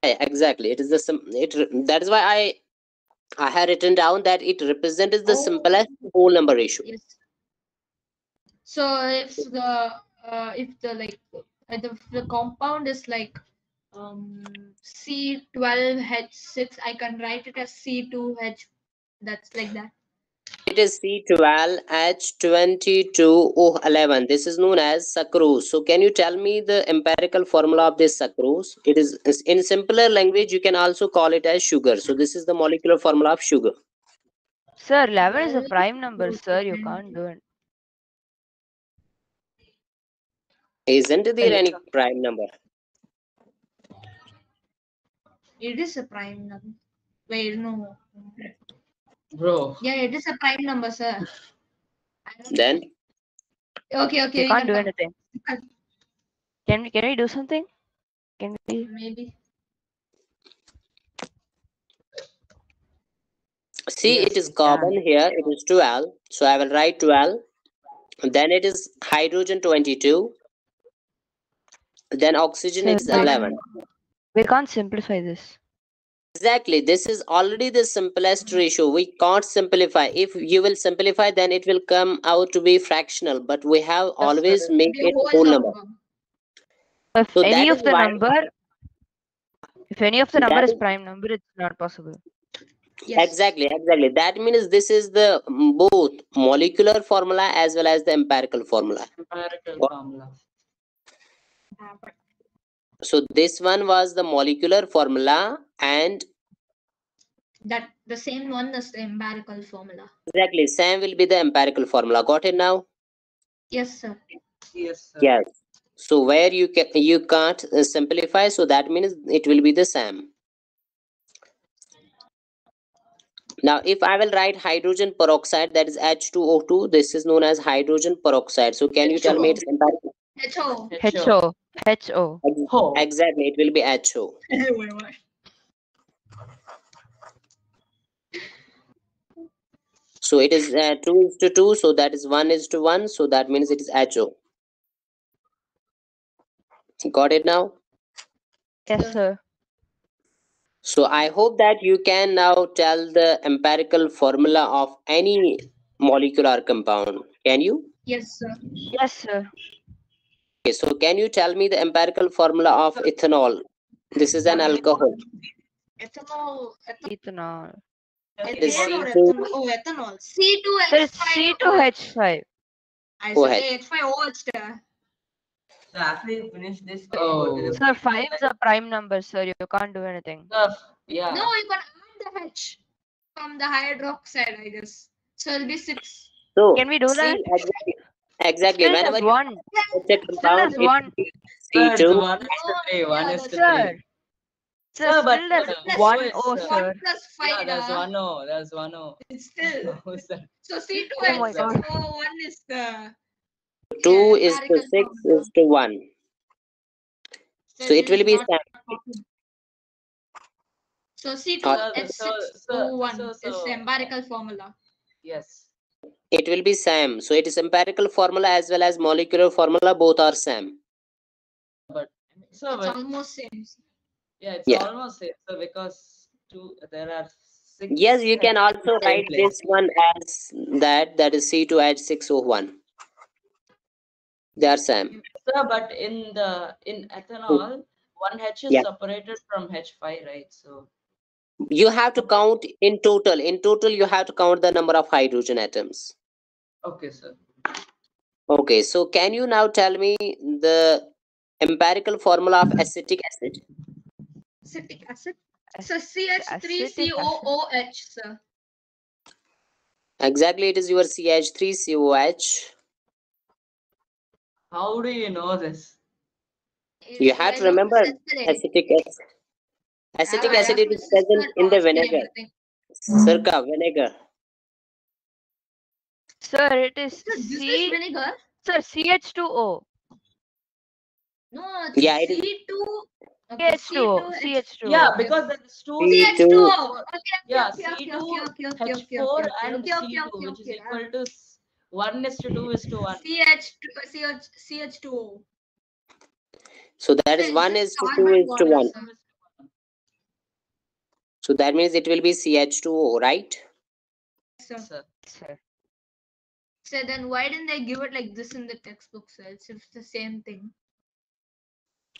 Yeah, exactly. It is that is why I had written down that it represents the simplest whole number ratio. yes. So if the compound is like C12H6, I can write it as C2H. That's like that. It is C12H22O11. This is known as sucrose. So can you tell me the empirical formula of this sucrose? It is in simpler language. You can also call it as sugar. So this is the molecular formula of sugar. Sir, 11 is a prime number, sir. You can't do it. Isn't there any prime number? It is a prime number. Wait, no. Bro. Yeah, it is a prime number, sir. Then Okay, You we can't can do come. anything. Can we do something? Can we? Maybe. see, Yes, it is we carbon can. here. It is 12. So I will write 12. Then it is hydrogen 22. Then oxygen Sir, is 11. we can't simplify this. Exactly. This is already the simplest ratio. We can't simplify. If you will simplify, then it will come out to be fractional. But we have always make The it whole whole number. If So any that of is the why number that is is prime number, it's not possible. Yes. exactly. That means this is the both molecular formula as well as the empirical formula. Empirical What? formula. So this one was the molecular formula, and That the same one is the empirical formula. exactly same will be the empirical formula. Got it now? Yes, sir. Yes, sir. Yes. So where you can't simplify, so that means it will be the same. Now, if I will write hydrogen peroxide, that is H2O2, this is known as hydrogen peroxide. So can you tell me its empirical? HO. HO. HO. Oh. Exactly, it will be HO. So it is 2:2, so that is 1:1, so that means it is HO. Got it now? Yes, sir. So I hope that you can now tell the empirical formula of any molecular compound. Can you? Yes, sir. Yes, sir. Okay, so can you tell me the empirical formula of ethanol? This is an alcohol. Ethanol. Ethanol. It is Ethane or C2. ethanol? Oh, ethanol. Sir, it's C2H5. C2H5. I Go said ahead. H5OH. So after you finish this, Oh. Sir, 5 is a prime number, sir. You can't do anything. Yeah. No, you can add the H from the hydroxide, I guess. So it'll be 6. So Can we do see, that? exactly Still whenever there's you one. such a Still compound, there's it one. will be Sir, it's C2. 1:3. No, 1:3. Sir. Sir, Sir, but still there's plus one is, O, sir. sir. 1 plus 5. Yeah, there's 1 There's 1 It's still. Oh, sir. So Oh my God. C2H1 is the 2 is to empirical 6 formula. is to 1. So it will be same. So So, C2H6O1 is so- the empirical formula. Yes. It will be same. So it is empirical formula as well as molecular formula, both are same. But so It's but, almost same. yeah, it's Yeah. almost same. So because there are 6. Yes, you can at also the same write place. this one as that is C2H6O1. They are same. Sir, but in ethanol, 1H is Yeah. separated from H5, right? So You have to count in total. In total, you have to count the number of hydrogen atoms. okay, sir. Okay, so can you now tell me the empirical formula of acetic acid? Acetic acid. Ac- So acetic acid. CH3COOH, sir. Exactly, it is your CH3COH. How do you know this? You have to remember acetic acid. Acetic acid is present in the vinegar. Sirka, vinegar. Sir, it is This is C. vinegar. Sir, CH2O. No, it's Yeah, it is C2. Okay, CH2O. C2H. CH2O. Yeah, because there is 2 C2. CH2O. Okay, Yeah, okay, okay, C2, okay, okay, okay, H4 okay, and okay, okay, C2, okay, which is okay. equal to 1:2:1. CH2O. So that is It's 1 just is to 2 carbon is to water, 1. sir. So that means it will be CH2O, right? Sir. Sir. So then why didn't they give it like this in the textbook, sir? It's the same thing.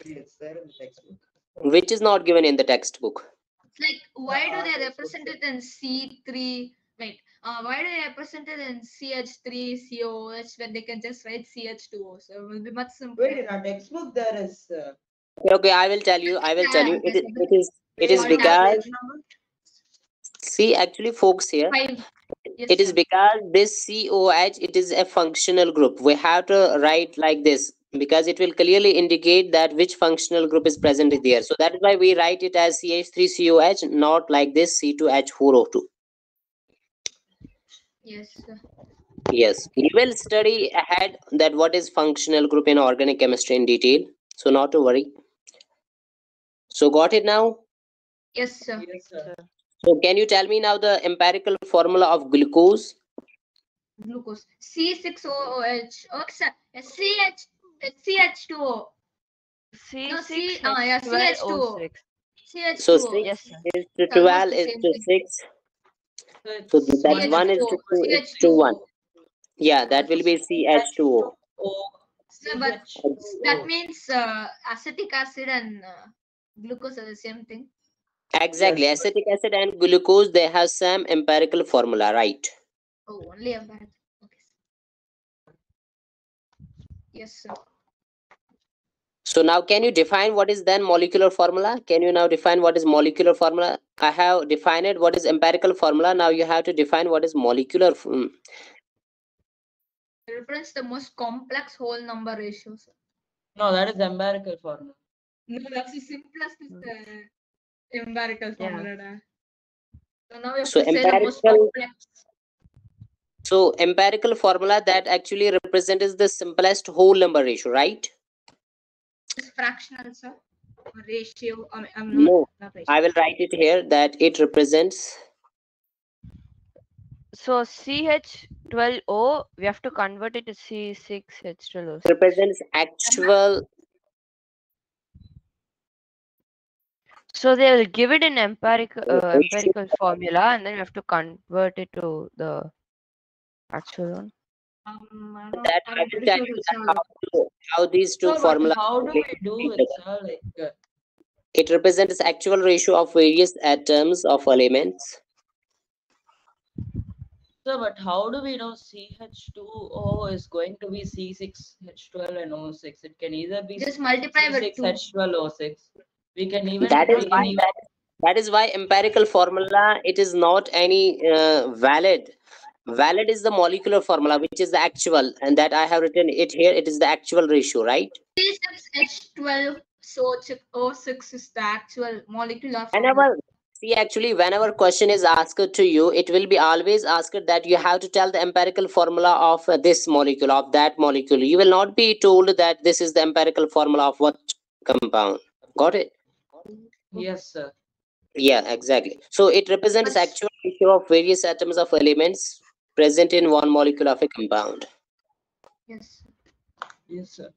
It's there in the textbook. Which is not given in the textbook. It's like why do they represent it in C3? Wait, why do they represent it in CH3COH when they can just write CH2O? So it will be much simpler. Wait, in our textbook there is. Okay, I will tell you. I will tell you. It is What because see, actually, folks here. 5. Yes, It is sir. because this COH, it is a functional group. We have to write like this because it will clearly indicate that which functional group is present there. So that is why we write it as CH3COH, not like this C2H4O2. Yes, sir. Yes, you will study ahead that what is functional group in organic chemistry in detail. So not to worry. So got it now? Yes, sir. Yes, sir. So can you tell me now the empirical formula of glucose? Glucose. C6OOH. Oh, sir. CH2O. No, CH2O. CH2O. So 6 Yes, sir. is to It's almost 12 the is same to thing. 6. So So it's that 1 is to 2 is to 1. Yeah, that will be CH2O. Sir, but that means acetic acid and glucose are the same thing. Exactly. Yes. Acetic acid and glucose, they have some empirical formula, right? Oh, only a bad. Okay. Yes, sir. So now can you define what is then molecular formula? Can you now define what is molecular formula? I have defined what is empirical formula. Now you have to define what is molecular. Reference the most complex whole number ratios. No, that is empirical formula. No, that's the simplest is the empirical Yeah. formula. So now we have So to say the most empirical- complex. So empirical formula that actually represents the simplest whole number ratio, right? Is fractional, sir. Or ratio. No, not ratio. I will write it here that it represents. So CH12O, we have to convert it to C6H12O6. Represents actual. So they'll give it an empirical ratio. empirical formula, and then we have to convert it to the actual one. That I will tell you that how these two So, but formulas. how do we do it, sir? Like, It represents actual ratio of various atoms of elements. sir, but how do we know CH2O is going to be C6H12 and O6? It can either be Just multiply with 2. C6H12O6. We can even. That is we why can even that is why empirical formula, it is not any valid. Valid is the molecular formula, which is the actual, and that I have written it here. It is the actual ratio, right? C6H12 O6 is the actual molecular formula. Whenever see actually whenever question is asked to you, it will be always asked that you have to tell the empirical formula of this molecule, of that molecule. You will not be told that this is the empirical formula of what compound. Got it? Yes, sir. Yeah, exactly. So it represents But- actual ratio of various atoms of elements present in one molecule of a compound. Yes. Yes, sir.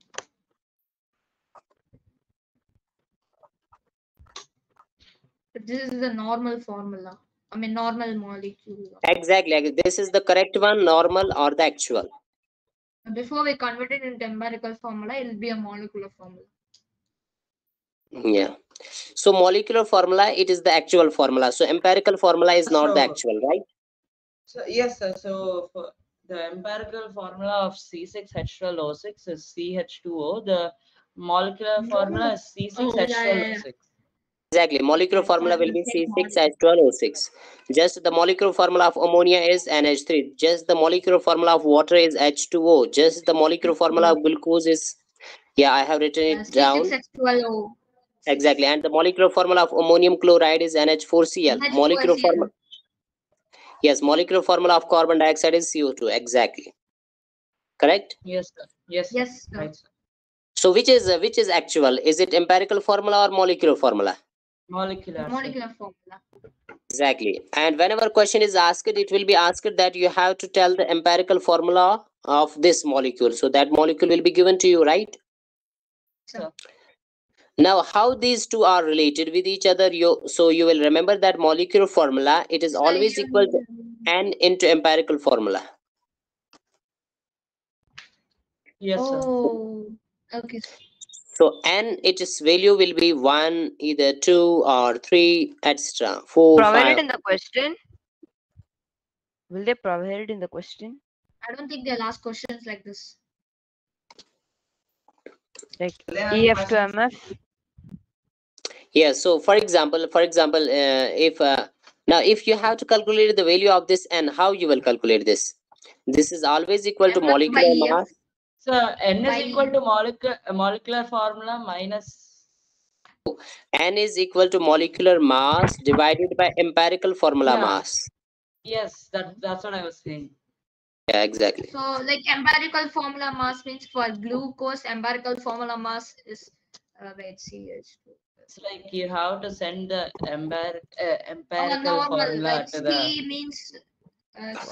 But this is the normal formula. Normal molecule. Exactly. This is the correct one, normal or the actual. Before we convert it into empirical formula, it will be a molecular formula. Yeah. So molecular formula, it is the actual formula. So empirical formula is not the So- actual, right? So yes, sir. So for the empirical formula of C6H12O6 is CH2O. The molecular formula is C6H12O6. Exactly. Molecular formula will be C6H12O6. Just the molecular formula of ammonia is NH3. Just the molecular formula of water is H2O. Just the molecular formula of glucose is, yeah, I have written it down. C6H12O. Exactly. And the molecular formula of ammonium chloride is NH4Cl. Molecular formula. Yes, molecular formula of carbon dioxide is CO2. Exactly. Correct? Yes, sir. Yes, sir. Yes, sir. Right, sir. So which is actual? Is it empirical formula or molecular formula? Molecular. sir. Molecular formula. Exactly. And whenever question is asked, it will be asked that you have to tell the empirical formula of this molecule. So that molecule will be given to you, right? Sir. Now, how these two are related with each other, so you will remember that molecular formula, it is always equal to N into empirical formula. Yes, sir. Oh, okay. So N, its value will be 1, either 2 or 3, etc. 4, Provided 5. in the question. Will they provide it in the question? I don't think they'll ask questions like this. Like EF to MF? Yeah, so for example, if now if you have to calculate the value of this N, how you will calculate this? This is always equal to MF by molecular EF. mass. So N By- is equal to molecular formula minus. N is equal to molecular mass divided by empirical formula Yeah. mass. Yes, that's what I was saying. Yeah, exactly. So, like empirical formula mass means for glucose, empirical formula mass is CH2. It's like you have to send the empirical Normal, formula like to C the. means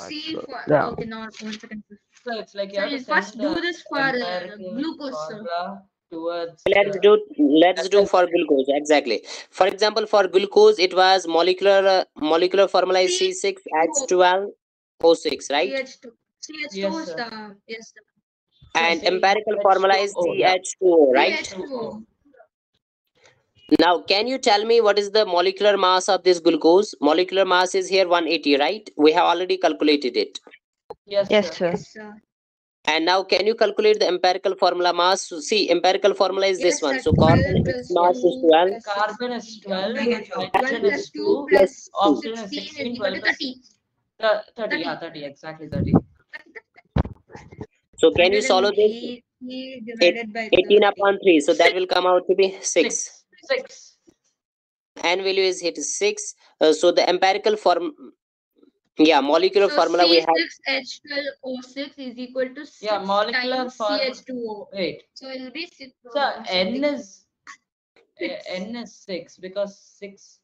C for Yeah. okay. No, 1 second. So it's like you So have to you send first do the this for empirical glucose. formula towards. Let's do for glucose. Exactly. For example, for glucose, it was molecular formula is C6H12O6, right? CH2. CH2 Yes, is sir. the yes. And C- empirical formula is H2O, yeah. CH2O, right? CH2. Now, can you tell me what is the molecular mass of this glucose? Molecular mass is here 180, right? We have already calculated it. Yes, Yes, sir. sir. Yes, sir. And now can you calculate the empirical formula mass? So see, empirical formula is this Yes, one. sir. So carbon 12 plus mass is 2 12. plus Carbon is 16. 12, Yeah, Twelve hydrogen plus is 2 2, plus oxygen is 16 is 16, equal 12 to plus 30. 30, yeah, 30, exactly 30. So can you solve this? 180 divided by 18 30. upon 3. So that will come out to be 6. 6. N value is hit 6. So the empirical form, yeah, molecular So formula we have. C6H12O6 is equal to 6 Yeah, molecular times formula. CH2O. Wait. So it will be 6. So N something. is 6 because 6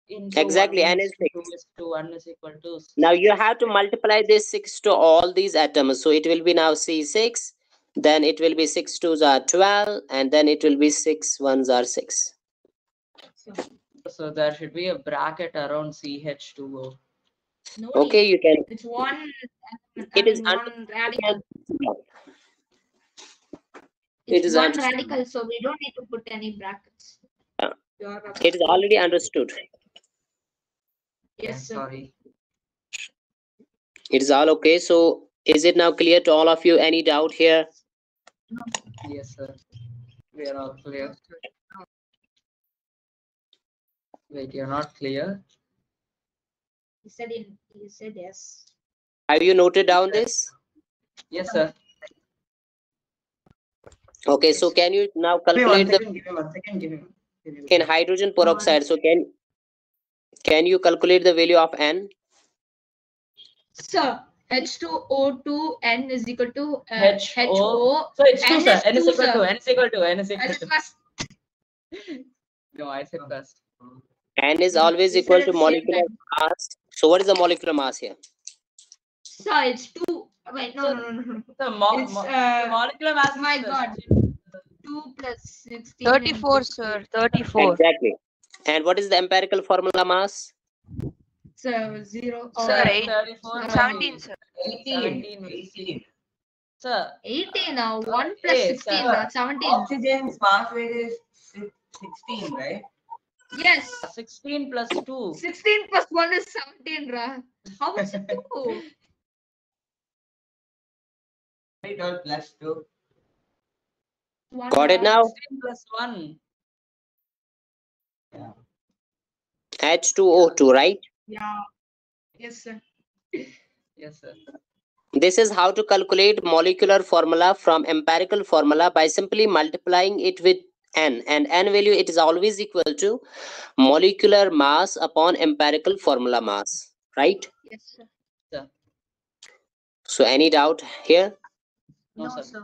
into Exactly, 1 N is is 6. 2 is 2, 1 is equal to 6. Now you have to multiply this 6 to all these atoms. So it will be now C6. Then it will be 6 2s are 12. And then it will be 6 1s are 6. So there should be a bracket around CH2O. No Okay, need. you can. It's one. It is one radical. It It's is one understood. radical, so we don't need to put any brackets. Yeah. You are It is already understood. Yes, sir. Sorry. It is all okay. So is it now clear to all of you? Any doubt here? Yes, sir. We are all clear. Wait, you're not clear? He said yes. Have you noted down this? Yes, sir. Okay, so can you now calculate the Give me 1 second. Give me 1 second. in hydrogen peroxide? So can you calculate the value of N? So H2O2 N is equal to HO. HO. So it's 2, N sir. is N is 2, equal to. sir. N is equal to. N is I equal said to. first. No, I said first. N is Yeah, always we equal said to at the same molecular time. mass. So what is the molecular mass here? So it's 2. Wait, no. The It's, molecular mass is my God. 2 plus 16. 34, sir. 34. Exactly. And what is the empirical formula mass? So 0. Sir, 34 17, sir. 17 will see. Sir, 18 now. 1 plus okay, 16. sir. That's 17. Oxygen's mass weight is 16, right? Yes. 16 plus 2. 16 plus 1 is 17, Ra. How much is 2? 12 plus 2. Got it now? 16 plus 1. H2O2, right? Yeah. Yes, sir. Yes, sir. This is how to calculate molecular formula from empirical formula by simply multiplying it with N. And N value, it is always equal to molecular mass upon empirical formula mass, right? Yes, sir. So any doubt here? No, No, sir. sir.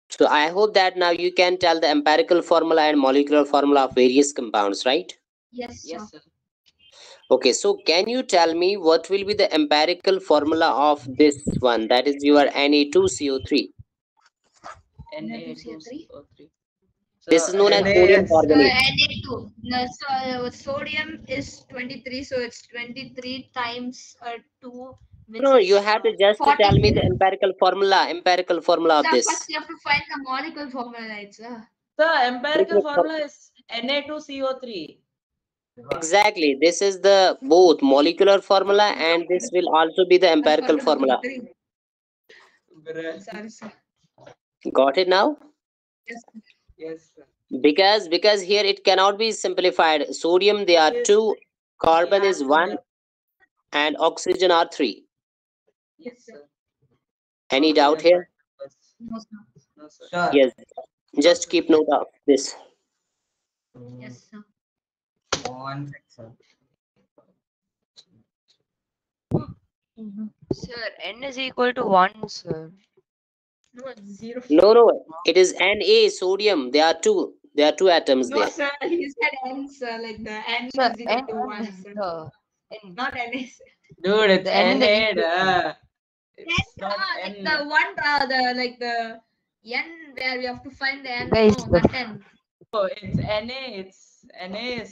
So I hope that now you can tell the empirical formula and molecular formula of various compounds, right? Yes, sir. Yes, sir. Okay, so can you tell me what will be the empirical formula of this one? That is your Na2CO3. Na2CO3. This is known as sodium carbonate. Na2. No, so sodium is 23, so it's 23 times 2. Which No, is, you have to just 40. tell me the empirical formula of Sir, this. first you have to find the molecule formula, right, sir? The empirical formula is Na2CO3. Exactly. This is the both molecular formula and this will also be the empirical formula. Sorry, sir. Got it now? Yes, sir. Yes, sir. Because here it cannot be simplified. Sodium they are 2, carbon is 1, and oxygen are 3. Yes, sir. Any doubt here? No, sir. No, sir. Sure. Yes. Just keep note of this. Yes, sir. 1 sec, sir. Sir, N is equal to 1, sir. No, it's 0. No. It is Na, sodium. There are two. There are 2 atoms No, there. sir. He said N, sir. Like the N Sir, is equal N, to 1, sir. N. Not N. Dude, it's The N in the Na. N, It's not like N. the one, the N where we have to find the N. Guys, No, that N. Oh, it's Na. It's Na is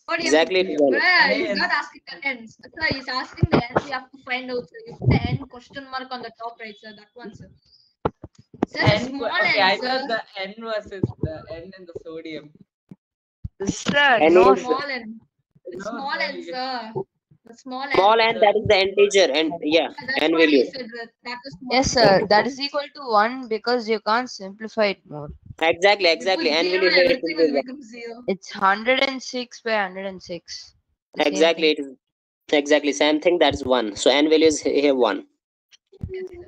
Sodium. Exactly. it is N. Yeah, Na he's is- not asking the N. Sir, he's asking the N. We have to find out. Sir. You put the N question mark on the top right, sir. That one, sir. Sir, the N. small Okay, I N, sir. thought the N versus the N in the sodium. Sir, N no, is- sir. Small N. It's No, small sir, N, you- sir. The small Small n. n, that is the integer, and yeah, That's n what I value. said. That is small. Yes, sir. That is equal to 1 because you can't simplify it more. Exactly, If you exactly. put N zero, value here it everything will will be become zero. It's 106 by 106. The same exactly thing. it is exactly same thing. That is 1. So n value is here 1. Yes, sir.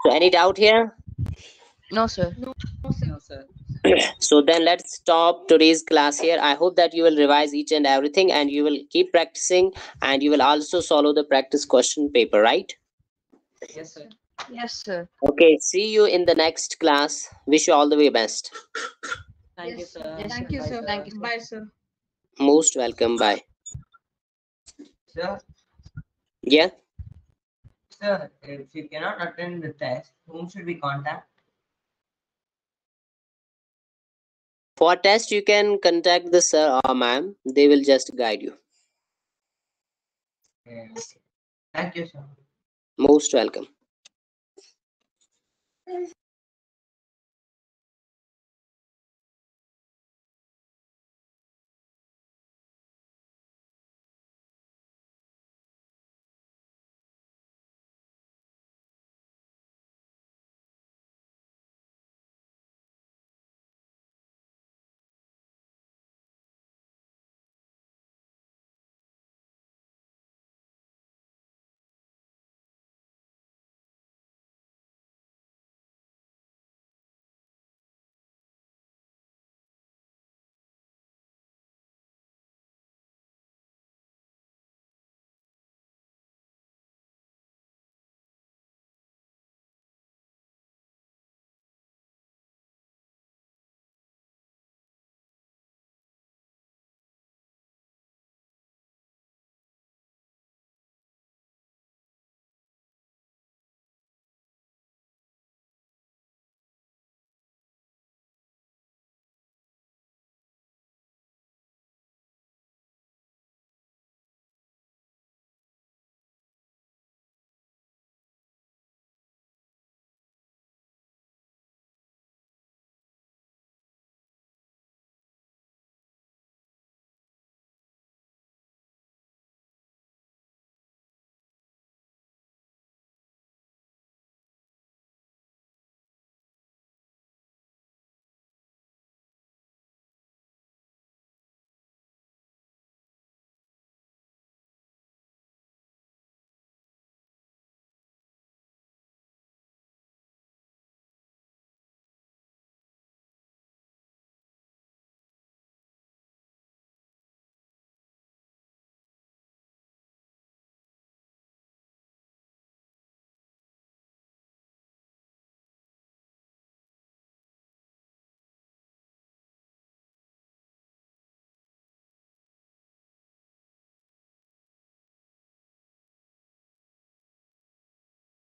So any doubt here? No, sir. No, sir. No, sir. So then let's stop today's class here. I hope that you will revise each and everything, and you will keep practicing, and you will also solve the practice question paper, right? Yes, sir. Yes, sir. Okay, see you in the next class. Wish you all the way best. Thank you, Yes, sir. Yes, Thank sir. you, Bye, sir. Thank you, sir. Bye, sir. Most welcome. Bye. Sir, Yeah. sir, if you cannot attend the test, whom should we contact? For test, you can contact the sir or ma'am. They will just guide you. Okay. Thank you, sir. Most welcome.